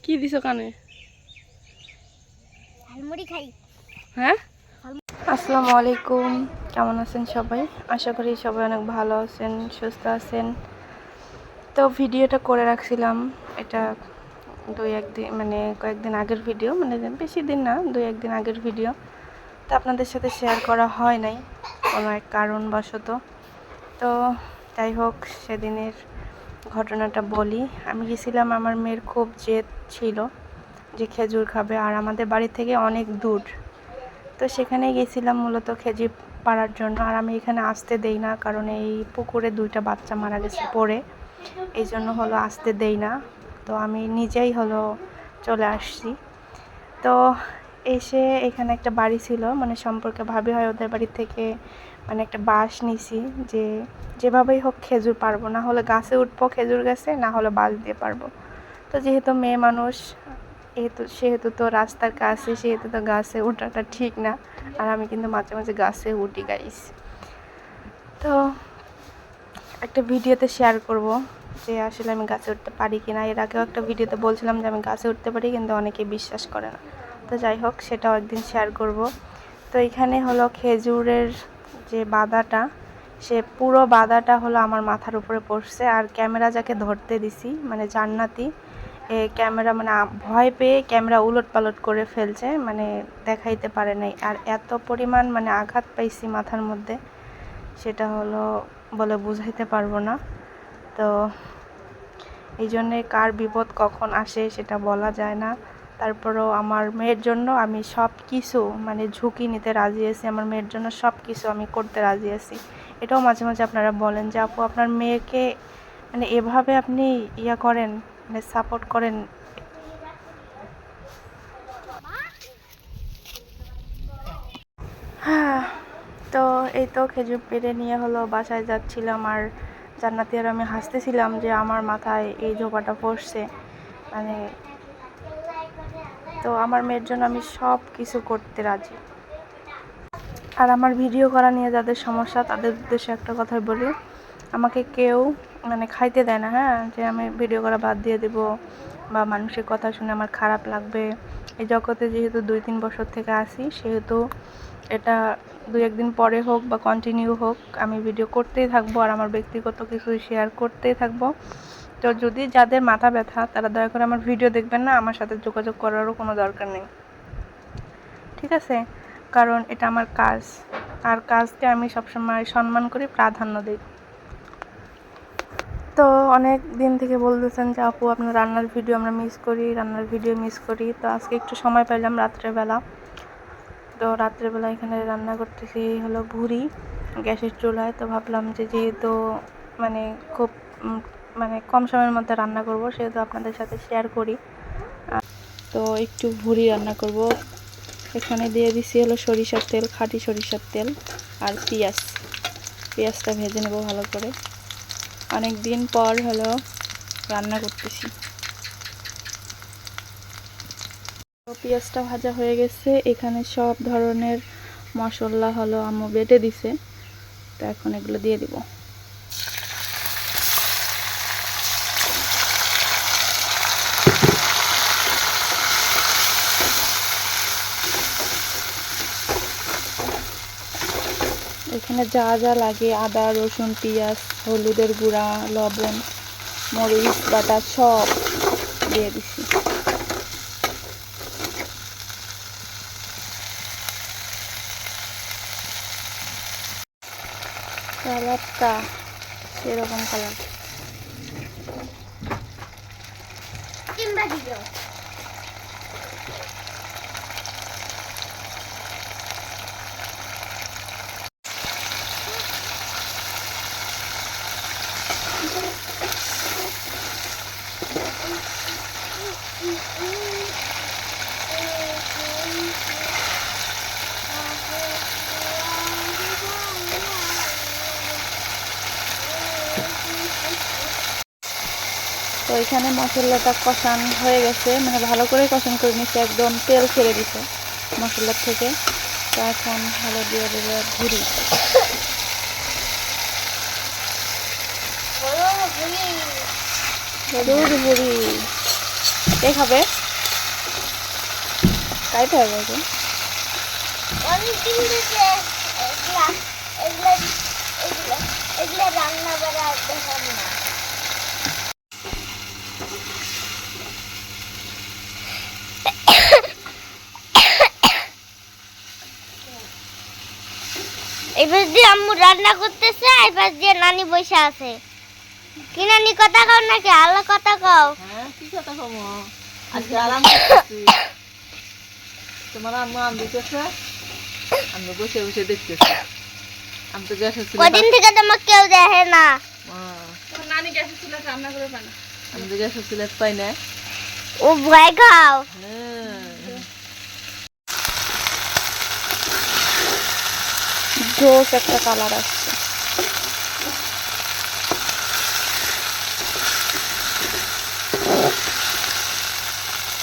কি দিছো কানে? ঝালমুড়ি খাই। হ্যাঁ, আসসালামু আলাইকুম। কেমন আছেন সবাই? আশা করি সবাই অনেক ভালো আছেন, সুস্থ আছেন। তো ভিডিওটা করে রাখছিলাম, এটা কয়েকদিন আগের ভিডিও, মানে বেশি দিন না, 2-1 দিন আগের ভিডিও। তো আপনাদের সাথে শেয়ার করা হয় নাই কোনো এক কারণবশত। তো যাই হোক, সেদিনের ঘটনাটা বলি। আমি গেছিলাম, আমার মেয়ের খুব জেদ ছিল যে খেজুর খাবে, আর আমাদের বাড়ি থেকে অনেক দূর। তো সেখানে গেছিলাম মূলত খেজুর পাড়ার জন্য। আর আমি এখানে আসতে দেই না, কারণ এই পুকুরে 2টা বাচ্চা মারা গেছে পড়ে, এই জন্য হলো আসতে দেই না। তো আমি নিজেই হলো চলে আসছি। তো এসে এখানে একটা বাড়ি ছিল, মানে সম্পর্কে ভাবি হয়, ওদের বাড়ি থেকে মানে একটা বাঁশ নিছি, যে যেভাবেই হোক খেজুর পারবো, না হলে গাছে উঠবো খেজুর গাছে, না হলে বাঁশ দিয়ে পারবো। তো যেহেতু মেয়ে মানুষ, সেহেতু তো রাস্তার কাছে, সেহেতু তো গাছে ওঠাটা ঠিক না। আর আমি কিন্তু মাঝে মাঝে গাছে উঠি গাইস। তো একটা ভিডিওতে শেয়ার করব যে আসলে আমি গাছে উঠতে পারি কিনা। এর আগেও একটা ভিডিওতে বলছিলাম যে আমি গাছে উঠতে পারি, কিন্তু অনেকে বিশ্বাস করে না। তো যাই হোক, সেটাও একদিন শেয়ার করব। তো এখানে হলো খেজুরের যে বাদাটা, সে পুরো বাদাটা হলো আমার মাথার উপরে পড়ছে। আর ক্যামেরা যাকে ধরতে দিছি, মানে জান্নাতি, ক্যামেরা মানে ভয় পেয়ে ক্যামেরা উলট পালট করে ফেলছে, মানে দেখাইতে পারে নাই। আর এত পরিমাণ মানে আঘাত পাইছি মাথার মধ্যে, সেটা হলো বলে বুঝাইতে পারবো না। তো এই জন্যে কার বিপদ কখন আসে সেটা বলা যায় না। তারপরেও আমার মেয়ের জন্য আমি সব কিছু মানে ঝুঁকি নিতে রাজি আছি, আমার মেয়ের জন্য সব কিছু আমি করতে রাজি আছি। এটাও মাঝে মাঝে আপনারা বলেন যে আপু, আপনার মেয়েকে মানে এভাবে আপনি করেন, মানে সাপোর্ট করেন। হ্যাঁ, তো এই তো খেজুর পেড়ে নিয়ে হলো বাসায় যাচ্ছিলাম, আর জান্নাতি আর আমি হাসতেছিলাম যে আমার মাথায় এই ঝোপাটা পড়ছে, মানে। তো আমার মেয়ের জন্য আমি সব কিছু করতে রাজি। আর আমার ভিডিও করা নিয়ে যাদের সমস্যা, তাদের উদ্দেশ্যে একটা কথাই বলি, আমাকে কেউ মানে খাইতে দেয় না, হ্যাঁ, যে আমি ভিডিও করা বাদ দিয়ে দেব বা মানুষের কথা শুনে আমার খারাপ লাগবে। এই জগতে যেহেতু 2-3 বছর থেকে আসি, সেহেতু এটা 2-1 দিন পরে হোক বা কন্টিনিউ হোক, আমি ভিডিও করতেই থাকবো, আর আমার ব্যক্তিগত কিছু শেয়ার করতেই থাকবো। তো যদি যাদের মাথা ব্যথা, তারা দয়া করে আমার ভিডিও দেখবেন না, আমার সাথে যোগাযোগ করারও কোনো দরকার নেই, ঠিক আছে? কারণ এটা আমার কাজ, আর কাজকে আমি সবসময় সম্মান করি, প্রাধান্য দিই। তো অনেক দিন থেকে বলতেছেন যে আপু, আপনার রান্নার ভিডিও আমরা মিস করি, রান্নার ভিডিও মিস করি। তো আজকে একটু সময় পাইলাম রাত্রেবেলা। তো রাত্রেবেলা এখানে রান্না করতেছি হলো ভুড়ি গ্যাসের চুলায়। তো ভাবলাম যে যেহেতু মানে খুব মানে কম সময়ের মধ্যে রান্না করব, সেহেতু আপনাদের সাথে শেয়ার করি। তো একটু ভুড়ি রান্না করব। এখানে দিয়ে দিছি হলো সরিষার তেল, খাঁটি সরিষার তেল, আর পেঁয়াজটা ভেজে নেব ভালো করে। অনেক দিন পর হলো রান্না করতেছি। তো পেঁয়াজটা ভাজা হয়ে গেছে, এখানে সব ধরনের মশলা হলো আম্মু বেটে দিছে। তো এখন এগুলো দিয়ে দিব। এখানে যা যা লাগে, আদা, রসুন, পেঁয়াজ, হলুদের গুঁড়া, লবণ, মরিচ বাটা সব দিয়ে দিছি। কালারটা সেরকম কালার। তো এখানে মশলাটা কষানো হয়ে গেছে, মানে ভালো করে কষানো করে নিচ্ছে, একদম তেল ছেড়ে দিছে মশলার থেকে। তো এখন ভালো দিয়ে দেবে ভুড়ি। গরুর ভুড়ি কে খাবে? খাইতে হবে এখন। অনেকদিন থেকে এগুলা রান্না করা দেখার না। এবার দিয়ে আম্মু রান্না করতেছে, এবার দিয়ে নানি বসে আছে। কি নানি কথা কও নাকি? আল্লাহ কথা কও। হ্যাঁ, কি কথা কম? আজকে আরাম করতেছি। তোমার আম্মু আম দিতেছে, আমি বসে বসে দেখতেছি। আমি তো গ্যাসের চুলা কদিন থেকে তোমাকে কেউ দেখে না। তোমার নানি গ্যাসের চুলা রান্না করে পায় না। আমি তো গ্যাসের চুলা পাই না। ও ভয় খাও। হ্যাঁ, জোস একটা কালার আসছে।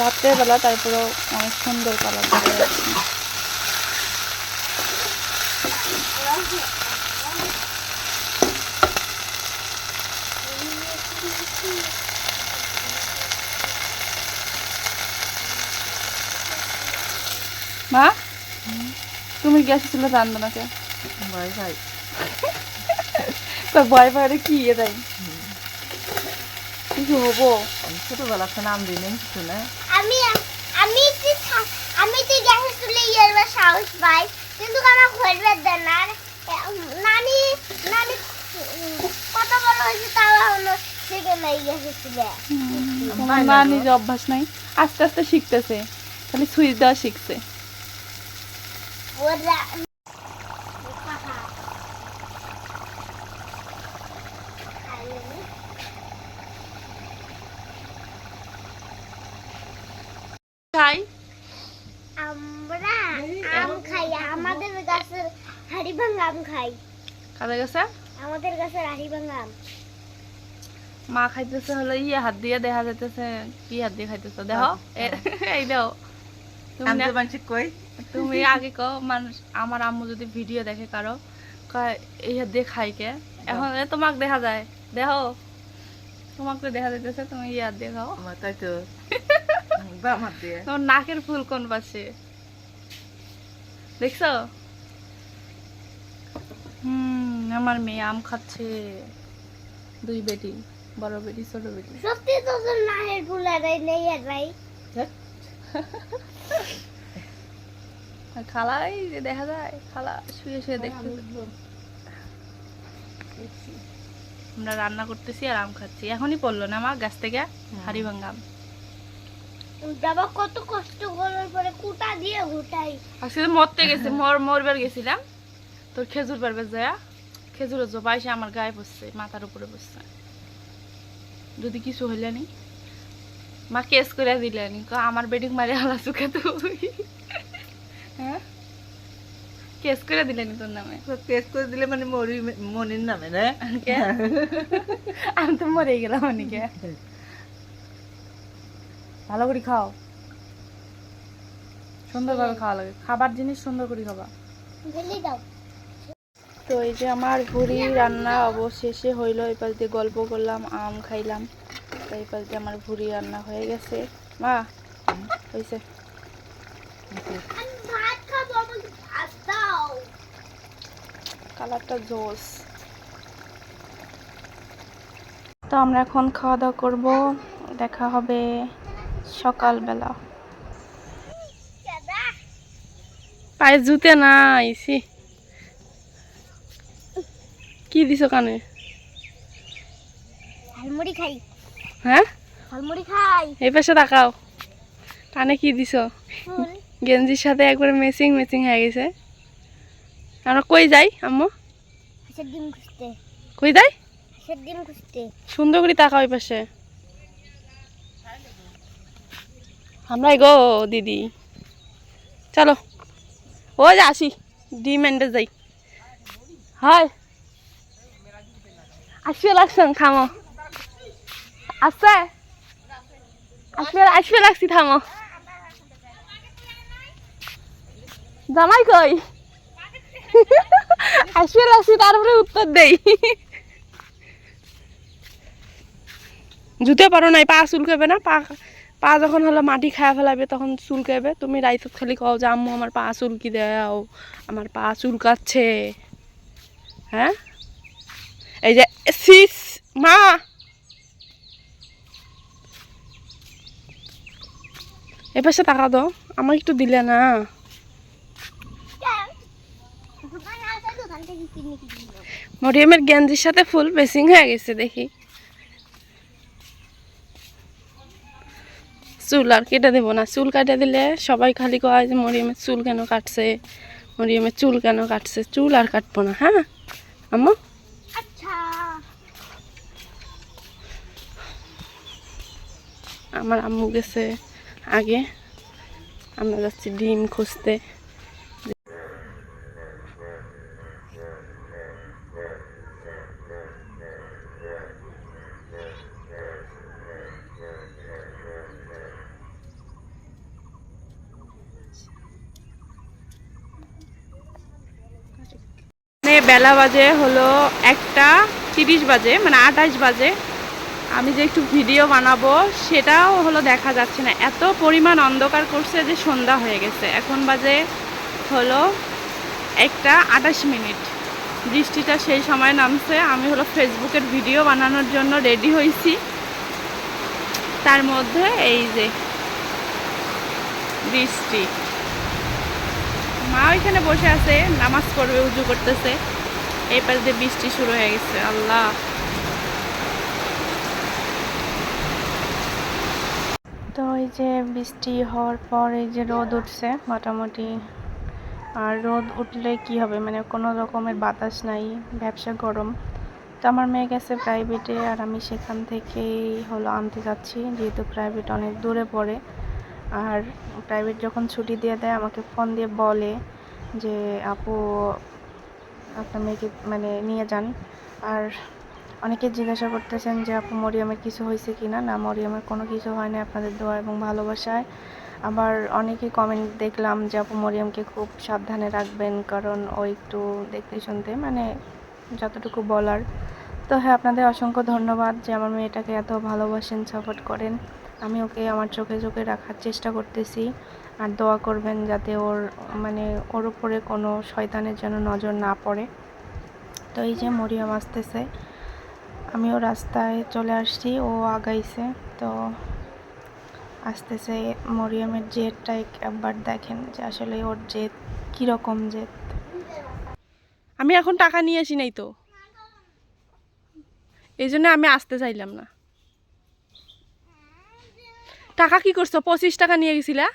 রাত্রের বেলা তারপরেও অনেক সুন্দর কালার দেখা যাচ্ছে। মা, তুমি গ্যাসের চুলা রান্না না কে? ভয় পাই। তো ভয় ভয় কি এটাই কিছু হবো? আমি ছোটবেলা থেকে আম দিই নাই কিছু না। আমি আমি তো আমি তো গ্যাসে তুলে ইয়ার সাহস পাই, কিন্তু আমার ঘরবে দেন না। আর, নানি নানি কত বড় হয়েছে তাও এখনো শিখে নাই গ্যাসে তুলে। তোমার নানির যে অভ্যাস নাই, আস্তে আস্তে শিখতেছে, খালি সুইচ দেওয়া শিখছে। ওরা খাই আমরা আম খাই, আমাদের গাছের হাড়িভাঙ্গা আম খাই। কাদের গেছে? আমাদের গাছের হাড়িভাঙ্গা আম। মা খাইতেছে হলো ইয়ে হাত দিয়ে, দেখা যাইতেছে কি হাত দিয়ে খাইতেছে দেখো। এই দাও তুমি আমি না, তো মানুষ কই তুমি আগে কও মানুষ, আমার আম্মু যদি ভিডিও দেখে কারো কয় এই হাত দিয়ে খাই কে, এখন তোমাকে দেখা যায়, দেখো তোমাকে দেখা যাইতেছে তুমি ইয়ে হাত দিয়ে খাও। আমার তাই তো বাম হাত দিয়ে। তোমার নাকের ফুল কোন পাশে দেখছো? আমার মেয়ে আম খাচ্ছে, দুই বেটি, বড় বেটি ছোট বেটি। সত্যি তো তোর নাহের ফুলারাই নেই আর ভাই। আর খালাই যে দেখা যায়, খালা শুয়ে শুয়ে দেখতে। আমরা রান্না করতেছি আর আম খাচ্ছি। এখনই পড়লো না আমার গাছ থেকে হাড়ি ভাঙ্গা আম। বাবা কত কষ্ট করার পরে কুটা দিয়ে ঘুটাই। আজকে তো মরতে গেছে, মরবার গেছিলাম, তোর খেজুর পারবে যায়, খেজুরের জোপা এসে আমার গায়ে পড়ছে, মাথার উপরে পড়ছে। যদি কিছু হইলে নি মা কেস করে দিলেনি, আমার বেডিং মারে হালা চুকে তুই। হ্যাঁ, কেস করে দিলেনি তোর নামে। টেস্ট করে দিলে মানে মনির নামে না। আমি তো মরে গেলাম অনেকে। ভালো করে খাও, সুন্দরভাবে খাওয়া লাগে, খাবার জিনিস সুন্দর করে খাবা। ঢেলে দাও। তো এই যে আমার ভুড়ি রান্না অবশেষে হইলো। এই পাশ দিয়ে গল্প করলাম, আম খাইলাম, তো এই পাশ দিয়ে আমার ভুড়ি রান্না হয়ে গেছে। মা হয়েছে, আমি ভাত খাবো, আমাকে ভাত দাও। কালারটা জোস। তো আমরা এখন খাওয়া দাওয়া করবো, দেখা হবে সকালবেলা। দাদা পায়ে জুতে নাই, কি দিছো কানে? ঝালমুড়ি খাই। হ্যাঁ, ঝালমুড়ি খাই। এই পাশে তাকাও, কানে কি দিছো? ফুল। গেঞ্জির সাথে একবারে ম্যাচিং ম্যাচিং হয়ে গেছে। আমরা কই যাই আম্মু? হাঁসের ডিম খুঁজতে। কই যাই? হাঁসের ডিম খুঁজতে। সুন্দর করে তাকাও ওই পাশে। আমরা গো দিদি, চলো ও যে আসি, ডিম এন্ডে যাই। হয় আসবে লাগছেন, থামো, আসছে আসবে আসবে লাগছি, থামো। জামাই কই? আসবে লাগছি, তারপরে উত্তর দেই। জুতে পারো নাই, পা চুল করবে না, পা পা যখন হলো মাটি খায়া ফেলাবে তখন চুলকাবে, তুমি রাইছত খালি কও যে আম্মু আমার পা চুলকি দাও, আমার পা চুলকাচ্ছে। হ্যাঁ, এই যে সিস মা, এ পাশে টাকা দাও, আমার একটু দিলে না। দোকানে আছে, দোকান থেকে কিনে কিনে মরিয়মের গেঞ্জির সাথে ফুল বেসিং হয়ে গেছে দেখি। চুল আর কেটে দেবো না, চুল কাটে দিলে সবাই খালি কয় যে মরিয়মের চুল কেন কাটছে, মরিয়মের চুল কেন কাটছে। চুল আর কাটবো না। হ্যাঁ আম্মু, আচ্ছা। আমার আম্মু গেছে আগে, আমরা যাচ্ছি ডিম খুঁজতে। বেলা বাজে হলো 1:30 বাজে, মানে 28 বাজে। আমি যে একটু ভিডিও বানাবো সেটাও হলো দেখা যাচ্ছে না, এত পরিমাণ অন্ধকার করছে যে সন্ধ্যা হয়ে গেছে। এখন বাজে হলো 1:28। বৃষ্টিটা সেই সময় নামছে, আমি হলো ফেসবুকের ভিডিও বানানোর জন্য রেডি হয়েছি, তার মধ্যে এই যে বৃষ্টি। মা ওইখানে বসে আছে, নামাজ পড়বে, উজু করতেছে। এই পাশ দিয়ে বৃষ্টি শুরু হয়ে গেছে। আল্লাহ, তো এই যে বৃষ্টি হওয়ার পর এই যে রোদ উঠছে মোটামুটি। আর রোদ উঠলে কি হবে, মানে কোনো রকমের বাতাস নাই, ব্যবসা গরম। তো আমার মেয়ে গেছে প্রাইভেটে, আর আমি সেখান থেকেই হলো আনতে যাচ্ছি, যেহেতু প্রাইভেট অনেক দূরে পড়ে। আর প্রাইভেট যখন ছুটি দিয়ে দেয় আমাকে ফোন দিয়ে বলে যে আপু আপনার মেয়েকে মানে নিয়ে যান। আর অনেকে জিজ্ঞাসা করতেছেন যে আপু মরিয়মের কিছু হয়েছে কিনা। না, মরিয়মের কোনো কিছু হয় না, আপনাদের দোয়া এবং ভালোবাসায়। আবার অনেকেই কমেন্ট দেখলাম যে আপু মরিয়মকে খুব সাবধানে রাখবেন, কারণ ও একটু দেখতে শুনতে মানে যতটুকু বলার। তো হ্যাঁ, আপনাদের অসংখ্য ধন্যবাদ যে আমার মেয়েটাকে এত ভালোবাসেন, সাপোর্ট করেন। আমি ওকে আমার চোখে চোখে রাখার চেষ্টা করতেছি, আর দোয়া করবেন যাতে ওর উপরে কোনো শয়তানের যেন নজর না পড়ে। তো এই যে মরিয়ম আসতেছে, আমিও রাস্তায় চলে আসছি, ও আগাইছে। তো আসতেছে, মরিয়মের জেদটা একবার দেখেন যে আসলে ওর জেদ কীরকম জেদ। আমি এখন টাকা নিয়ে আসি নাই তো, এই জন্য আমি আসতে চাইলাম না। টাকা কি করছো? 25 টাকা নিয়ে গেছিলা?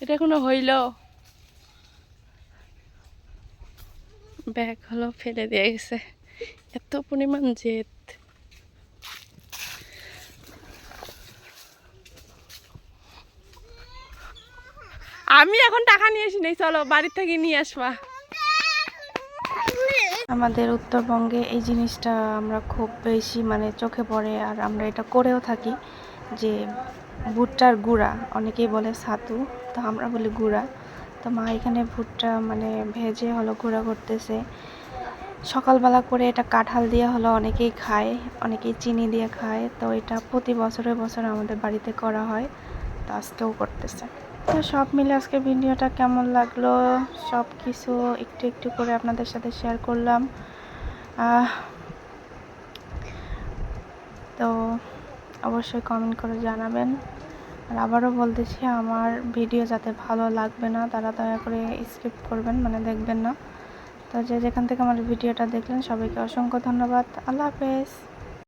এটা এখনো হইল? ব্যাগ হলো ফেলে দিয়ে গেছে, এত পরিমাণ জেদ। আমি এখন টাকা নিয়ে আসি নাই, চলো বাড়ির থেকে নিয়ে আসবা। আমাদের উত্তরবঙ্গে এই জিনিসটা আমরা খুব বেশি মানে চোখে পড়ে, আর আমরা এটা করেও থাকি, যে ভুট্টার গুঁড়া, অনেকেই বলে ছাতু, তো আমরা বলি গুঁড়া। তো মা এখানে ভুট্টা মানে ভেজে হলো গুঁড়া করতেছে। সকালবেলা করে এটা কাঁঠাল দিয়ে হলো অনেকেই খায়, অনেকেই চিনি দিয়ে খায়। তো এটা প্রতি বছরে বছরে আমাদের বাড়িতে করা হয়, তো আজকেও করতেছে। তো সব মিলে আজকে ভিডিওটা কেমন লাগলো সব কিছু একটু একটু করে আপনাদের সাথে শেয়ার করলাম। তো অবশ্যই কমেন্ট করে জানাবেন। আর আবারও বলতেছি, আমার ভিডিও যাতে ভালো লাগবে না তারা দয়া করে স্কিপ করবেন, মানে দেখবেন না। তো যে যেখান থেকে আমার ভিডিওটা দেখলেন সবাইকে অসংখ্য ধন্যবাদ। আল্লাহ হাফেজ।